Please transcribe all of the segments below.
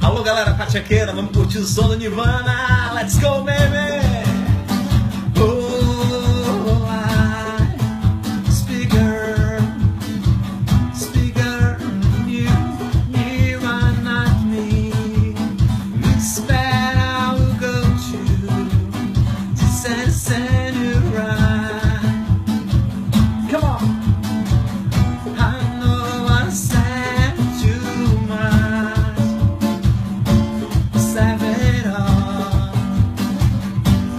Alô galera Patchankeira, vamos curtir o som do Nirvana. Let's go, baby! Oh, speaker, you are not me. It's bad, I will go to send you right. Come on! I know I said too much. Save it all.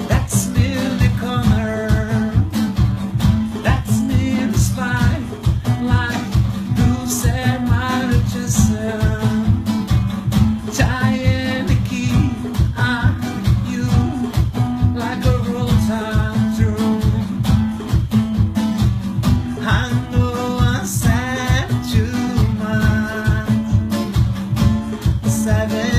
That's me in the corner. That's me in the spot. Like who said my rejection? Tying the key on you like a roll time through. I know I said too much. Save it